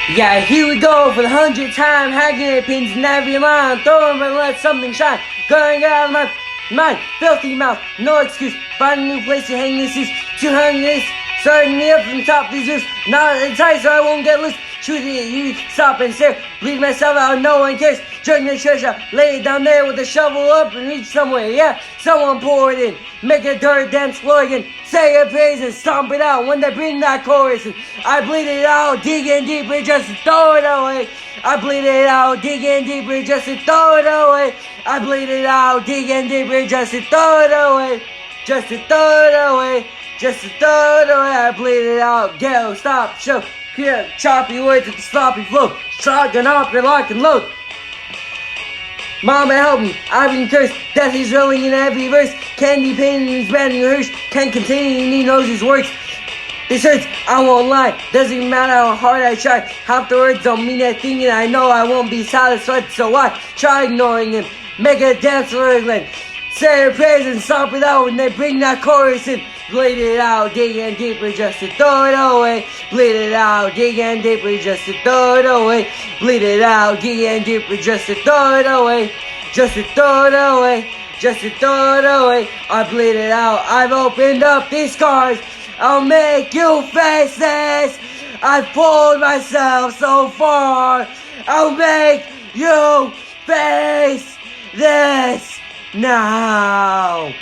Yeah, here we go for the 100th time, hacking pins in every line, throwing but let something shine, going out of my mind, filthy mouth, no excuse, find a new place to hang this is, 200 this, starting me up from the top, these is not tight so I won't get loose, shoot it, you stop and stare, bleed myself out, no one cares, drag the treasure, lay it down there with a shovel up and reach somewhere, yeah, someone pour it in, make a dirt dance floor again, say your praise and stomp it out when they bring that chorus in. I bleed it out, digging deeper just to throw it away. I bleed it out, digging deeper just to throw it away. I bleed it out, digging deeper just to throw it away. Just to throw it away, just to throw it away. I bleed it out, go, stop, show, clear, choppy words with the sloppy flow. Shotgun off your lock and load. Mama help me, I've been cursed, death is rolling in every verse, candy painting is bending rehearsed, can't contain it, he knows his works. This hurts, I won't lie, doesn't matter how hard I try, half the words don't mean a thing and I know I won't be satisfied, so why try ignoring him, make a dance for England, say your prayers and stomp it out when they bring that chorus in. Bleed it out, digging deeper just to throw it away. Bleed it out, digging deeper just to throw it away. Bleed it out, digging deeper just to throw it away. Just to throw it away, just to throw it away. I bleed it out, I've opened up these scars. I'll make you face this. I've pulled myself so far. I'll make you face this now.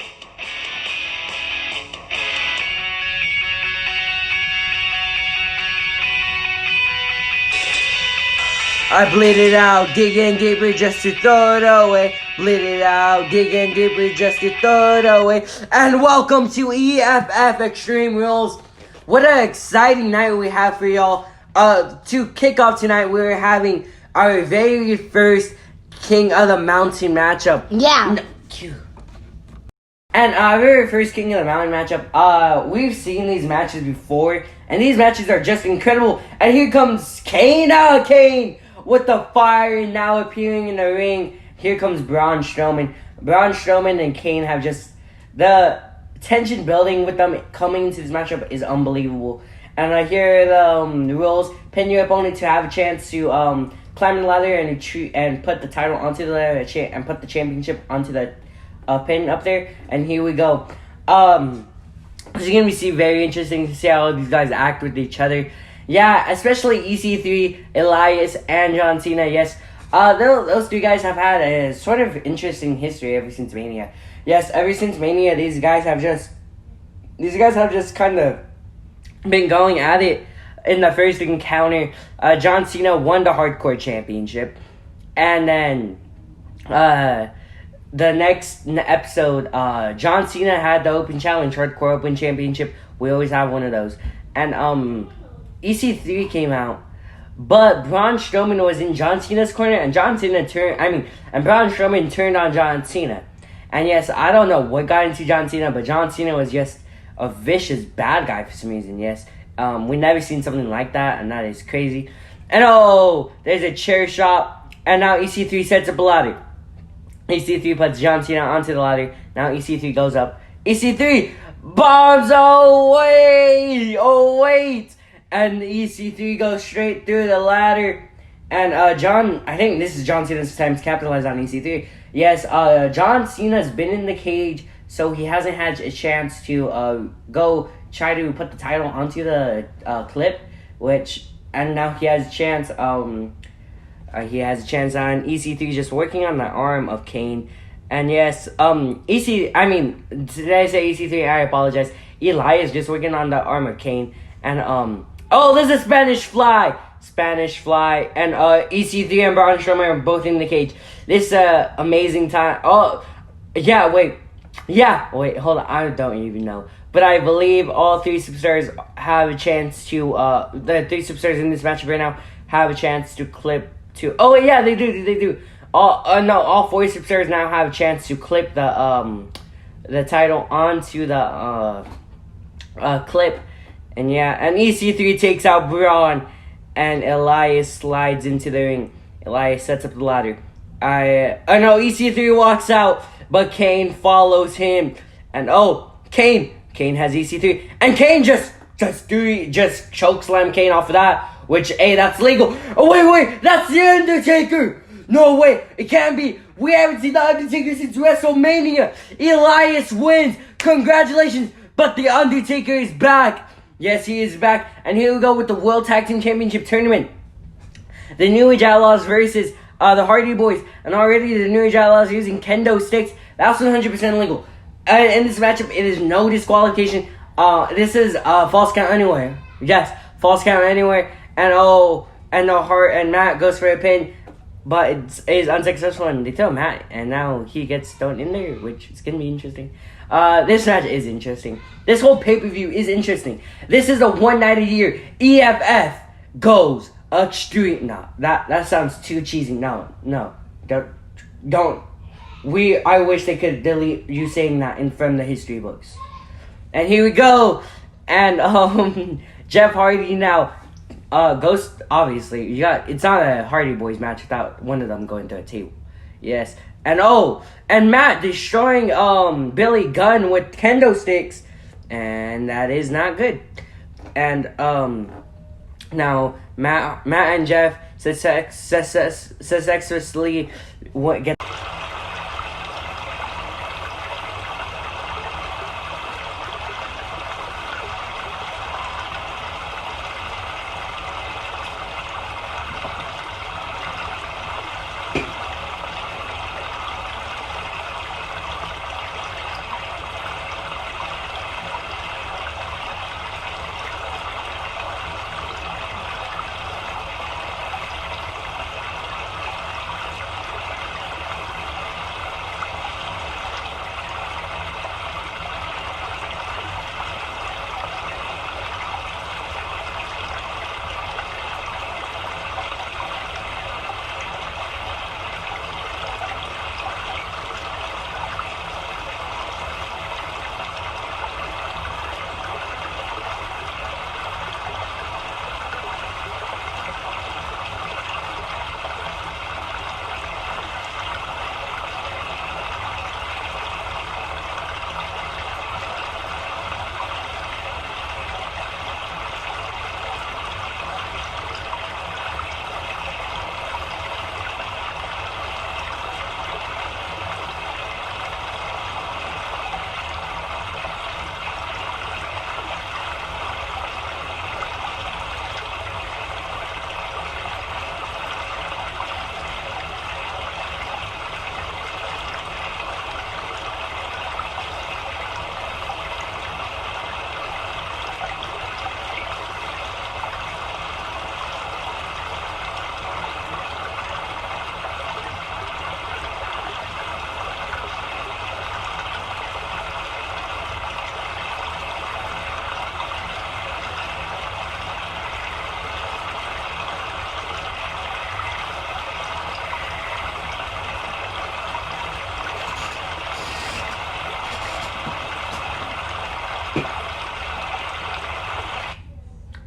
I bleed it out, digging deeper just to throw it away. Bleed it out, digging deeper just to throw it away. And welcome to EFF Extreme Rules. What an exciting night we have for y'all. To kick off tonight, we're having our very first King of the Mountain matchup. Yeah. And our very first King of the Mountain matchup, we've seen these matches before, and these matches are just incredible. And here comes Kane, Kane! With the fire now appearing in the ring. Here comes Braun Strowman. Braun Strowman and Kane have just... The tension building with them coming into this matchup is unbelievable. And here are the rules. Pin your opponent to have a chance to climb the ladder and put the title onto the ladder and put the championship onto the pin up there. And here we go. It's going to be very interesting to see how these guys act with each other. Yeah, especially EC3, Elias, and John Cena. Yes, those three guys have had a sort of interesting history ever since Mania. Yes, ever since Mania, these guys have just kind of been going at it. In the first encounter, John Cena won the Hardcore Championship, and then the next episode, John Cena had the Open Challenge, Hardcore Open Championship. We always have one of those, and EC3 came out, but Braun Strowman was in John Cena's corner, and Braun Strowman turned on John Cena. And yes, I don't know what got into John Cena, but John Cena was just a vicious bad guy for some reason, yes. We never seen something like that, and that is crazy. And there's a chair shot, and now EC3 sets up a ladder. EC3 puts John Cena onto the ladder. Now EC3 goes up. EC3 bombs away! Oh, wait! And EC3 goes straight through the ladder. And I think this is John Cena's time to capitalize on EC3. Yes, John Cena's been in the cage, so he hasn't had a chance to go try to put the title onto the clip, and now he has a chance. He has a chance on EC3 just working on the arm of Kane. And yes, did I say EC3? I apologize. Elias just working on the arm of Kane. And there's a Spanish fly, and EC3 and Braun Strowman are both in the cage. This amazing time. Wait, hold on, I don't even know. But I believe all three superstars have a chance to, the three superstars in this matchup right now have a chance to clip to, they do. All four superstars now have a chance to clip the title onto the clip. And EC3 takes out Braun, and Elias slides into the ring. Elias sets up the ladder. EC3 walks out, but Kane follows him. And Kane has EC3, and Kane just chokeslam Kane off of that. which, hey, that's legal. Oh, wait, that's The Undertaker. No way, it can't be. We haven't seen The Undertaker since WrestleMania. Elias wins. Congratulations. But The Undertaker is back. Yes, he is back. And here we go with the World Tag Team Championship Tournament. The New Age Outlaws versus the Hardy Boys. And already the New Age Outlaws are using kendo sticks. That's 100% illegal. In this matchup, it is no disqualification. This is false count anywhere. Yes, false count anywhere. And Matt goes for a pin. But it is unsuccessful, and they throw Matt, and now he gets thrown in there, which is going to be interesting. This match is interesting. This whole pay-per-view is interesting. This is a one night a year. EFF goes extreme. No, that sounds too cheesy. No, don't. I wish they could delete you saying that from the history books. And here we go. And Jeff Hardy now. Ghost, obviously, it's not a Hardy Boys match without one of them going to a table. Yes. And Matt destroying, Billy Gunn with kendo sticks. And that is not good. And, now, Matt and Jeff successfully get...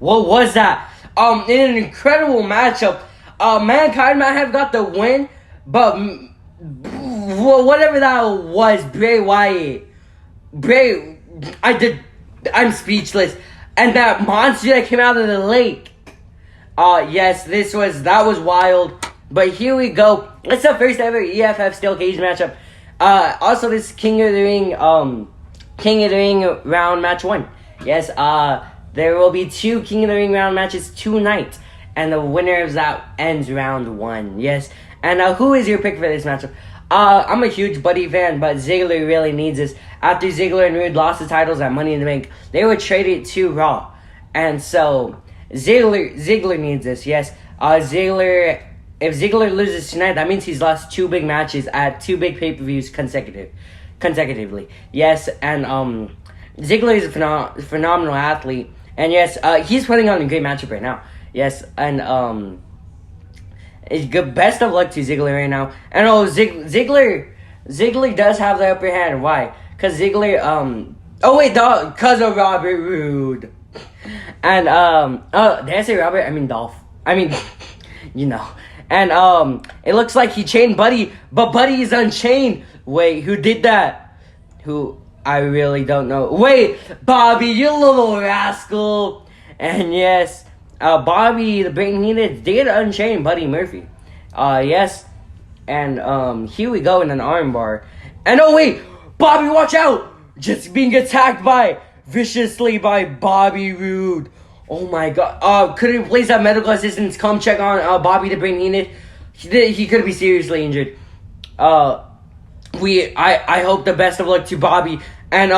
What was that? In an incredible matchup. Mankind might have got the win, but whatever that was, Bray Wyatt. I'm speechless. And that monster that came out of the lake. Yes, that was wild. But here we go. It's the first ever EFF Steel Cage matchup. Also this King of the Ring round match 1. Yes, there will be 2 King of the Ring round matches tonight. And the winner of that ends round 1. Yes. And who is your pick for this matchup? I'm a huge Buddy fan, but Ziggler really needs this. After Ziggler and Rude lost the titles at Money in the Bank, they were traded to Raw. And so, Ziggler needs this, yes. If Ziggler loses tonight, that means he's lost 2 big matches at 2 big pay-per-views consecutively. Yes, and Ziggler is a phenomenal athlete. And yes, he's putting on a great matchup right now. Yes, and it's good. Best of luck to Ziggler right now. And Ziggler does have the upper hand. Why? Because Ziggler, because of Robert Roode. And, did I say Robert? I mean Dolph. I mean, you know. And, it looks like he chained Buddy, but Buddy is unchained. Wait, who did that? Who? I really don't know. Wait, Bobby, you little rascal. And yes, Bobby the Brain Heenan did unchain Buddy Murphy. Yes. And here we go in an armbar. And oh wait, Bobby, watch out! Just being attacked viciously by Bobby Roode. Oh my god. Could you please have medical assistance come check on Bobby the Brain Heenan? He could be seriously injured. I hope the best of luck to Bobby and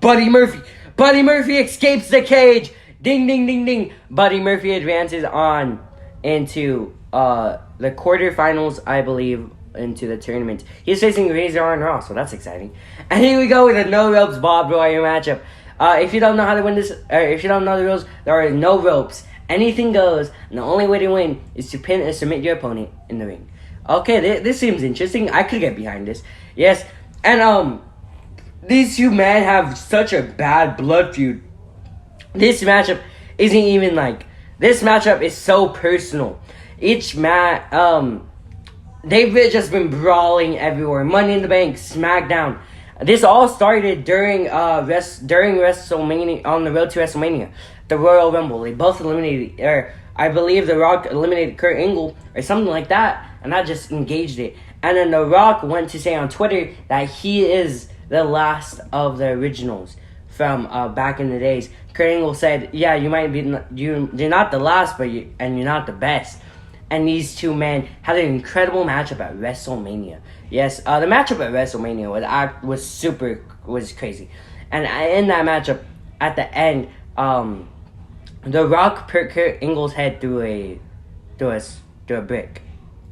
Buddy Murphy. Buddy Murphy escapes the cage. Ding ding ding ding. Buddy Murphy advances on into the quarterfinals, I believe, into the tournament. He's facing Razor on Raw, so that's exciting. And here we go with a no ropes barbed wire matchup. If you don't know how to win this, or if you don't know the rules, there are no ropes. Anything goes, and the only way to win is to pin and submit your opponent in the ring. Okay, this seems interesting. I could get behind this. Yes, and these two men have such a bad blood feud. This matchup isn't even like, this matchup is so personal. Each match, they've just been brawling everywhere. Money in the Bank, SmackDown. This all started during WrestleMania, on the road to WrestleMania, the Royal Rumble. They both eliminated, or I believe The Rock eliminated Kurt Angle or something like that, and that just engaged it. And then The Rock went to say on Twitter that he is the last of the originals from back in the days. Kurt Angle said, "Yeah, you might be, you're not the last, but you're not the best." And these two men had an incredible matchup at WrestleMania. Yes, the matchup at WrestleMania was crazy. And in that matchup, at the end, The Rock put Kurt Angle's head through a brick.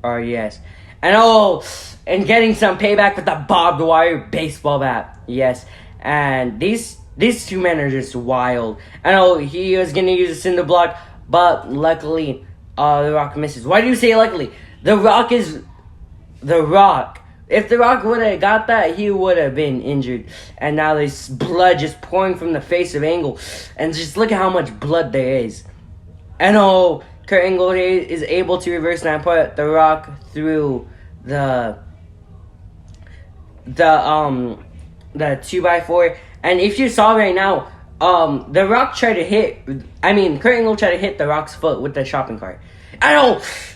Yes. And getting some payback with the barbed wire baseball bat. Yes. And these two men are just wild. He was gonna use a cinder block, but luckily, The Rock misses. Why do you say luckily? The Rock is The Rock. If The Rock would have got that, he would have been injured. And now there's blood just pouring from the face of Angle. And just look at how much blood there is. And Kurt Angle is able to reverse and put The Rock through the 2x4. And if you saw right now, The Rock tried to Kurt Angle tried to hit The Rock's foot with the shopping cart.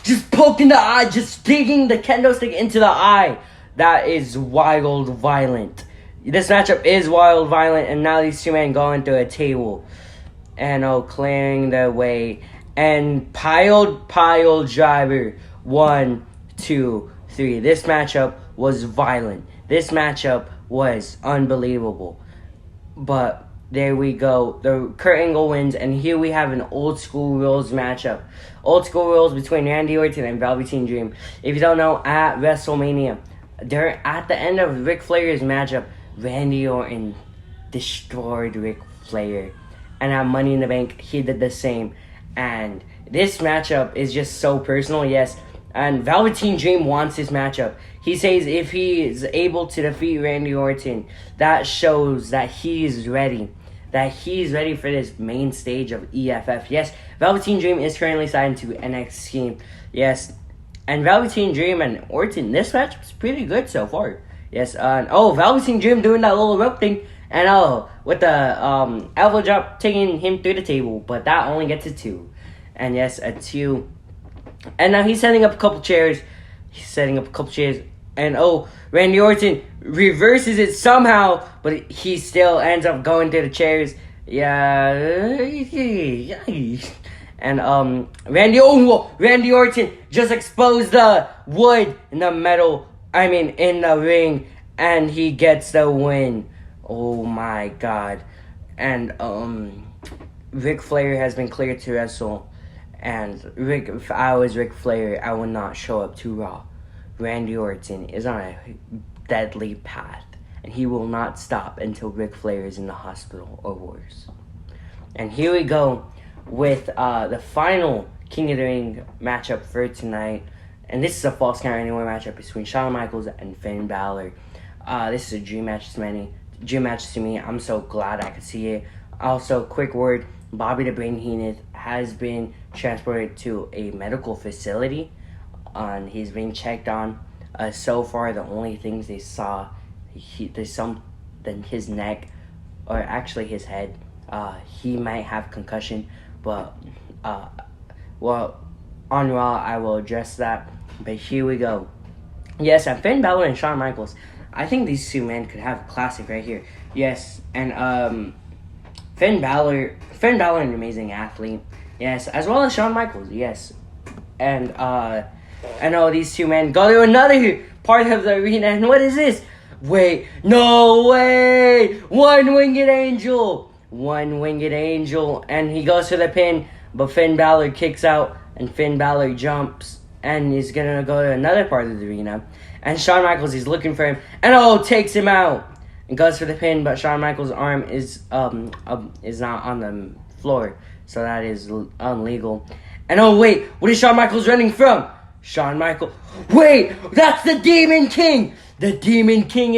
Just poking the eye, just digging the kendo stick into the eye. That is wild, violent. This matchup is wild, violent, and now these two men go into a table. And clearing the way. And pile driver. 1, 2, 3. This matchup was violent. This matchup was unbelievable. But there we go. The Kurt Angle wins, and here we have an old school rules matchup. Old school rules between Randy Orton and Velveteen Dream. If you don't know, at WrestleMania, at the end of Ric Flair's matchup, Randy Orton destroyed Ric Flair. And at Money in the Bank, he did the same. And this matchup is just so personal, yes. And Velveteen Dream wants this matchup. He says if he is able to defeat Randy Orton, that shows that he is ready. That he's ready for this main stage of EFF. Yes, Velveteen Dream is currently signed to NXT. Yes, and Velveteen Dream and Orton, this match is pretty good so far. Yes, Velveteen Dream doing that little rope thing. And with the elbow drop, taking him through the table. But that only gets a 2. And yes, a 2. And now he's setting up a couple chairs. And Randy Orton reverses it somehow, but he still ends up going through the chairs. Yeah. And Randy Orton just exposed the wood in the in the ring, and he gets the win. Oh my god. And Ric Flair has been cleared to wrestle. And if I was Ric Flair, I would not show up to Raw. Randy Orton is on a deadly path, and he will not stop until Ric Flair is in the hospital or worse. And here we go with the final King of the Ring matchup for tonight. And this is a Falls Count Anywhere matchup between Shawn Michaels and Finn Balor. This is a dream match to me. I'm so glad I could see it. Also, quick word, Bobby the Brain Heenan has been transported to a medical facility. And he's being checked on. So far, the only things they saw, his neck, or actually his head. He might have concussion, but Well, on Raw, I will address that. But here we go. Yes, and Finn Balor and Shawn Michaels. I think these two men could have a classic right here. Yes, and Finn Balor, an amazing athlete. Yes, as well as Shawn Michaels. Yes, and these two men go to another part of the arena. And what is this? Wait, no way! One winged angel, and he goes for the pin, but Finn Balor kicks out, and Finn Balor jumps, and he's gonna go to another part of the arena, and Shawn Michaels is looking for him, and takes him out, and goes for the pin, but Shawn Michaels' arm is not on the floor, so that is illegal. And wait, what is Shawn Michaels running from? Wait, that's the Demon King! The Demon King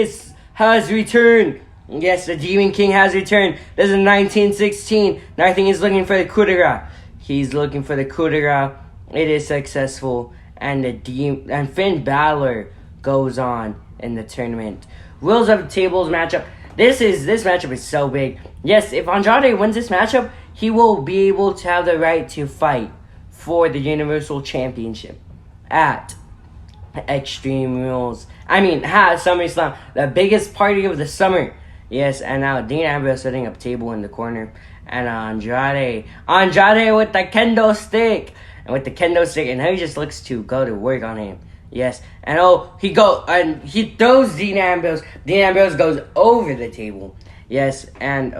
has returned. Yes, the Demon King has returned. This is 1916. Now I think he's looking for the coup de grace. He's looking for the coup de grace. It is successful. And Finn Balor goes on in the tournament. Rules of Tables matchup. This matchup is so big. Yes, if Andrade wins this matchup, he will be able to have the right to fight for the Universal Championship at Extreme Rules. SummerSlam, the biggest party of the summer. Yes, and now Dean Ambrose setting up table in the corner. And Andrade with the kendo stick. And now he just looks to go to work on him. Yes, and he throws Dean Ambrose. Dean Ambrose goes over the table. Yes, and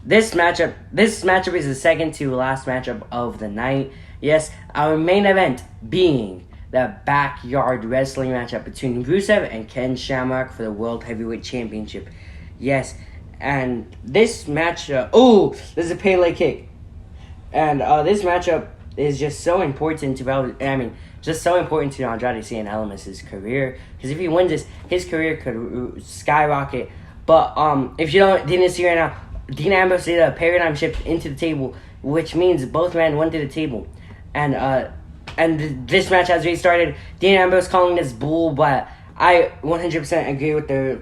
this matchup is the second to last matchup of the night. Yes, our main event being the backyard wrestling matchup between Rusev and Ken Shamrock for the World Heavyweight Championship. Yes, and this matchup, this is a Pele kick. And this matchup is just so important to Andrade Cien Elias' career. Because if he wins this, his career could skyrocket. But if you didn't see right now, Dean Ambrose did a paradigm shift into the table, which means both men went to the table. And this match has restarted. Dean Ambrose calling this bull, but I 100% agree with the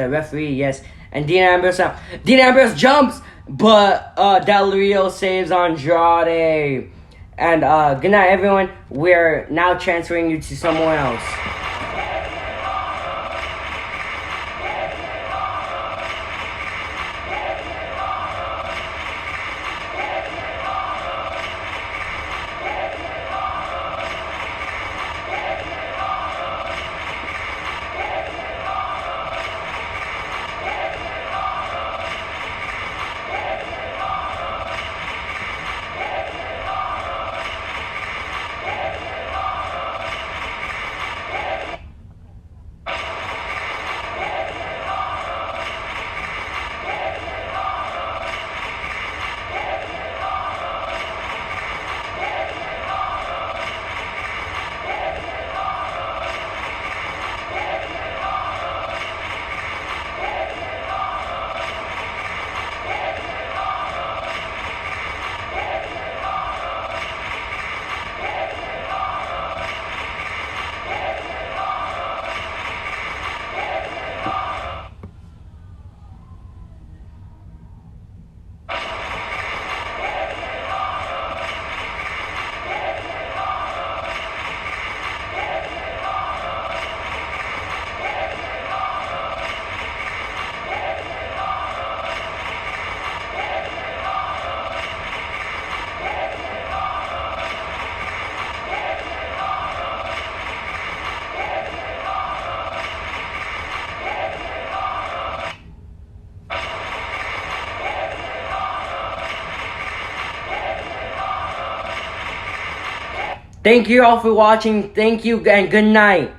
referee. Yes, and Dean Ambrose jumps, but Del Rio saves Andrade. And good night, everyone. We're now transferring you to someone else. Thank you all for watching. Thank you and good night.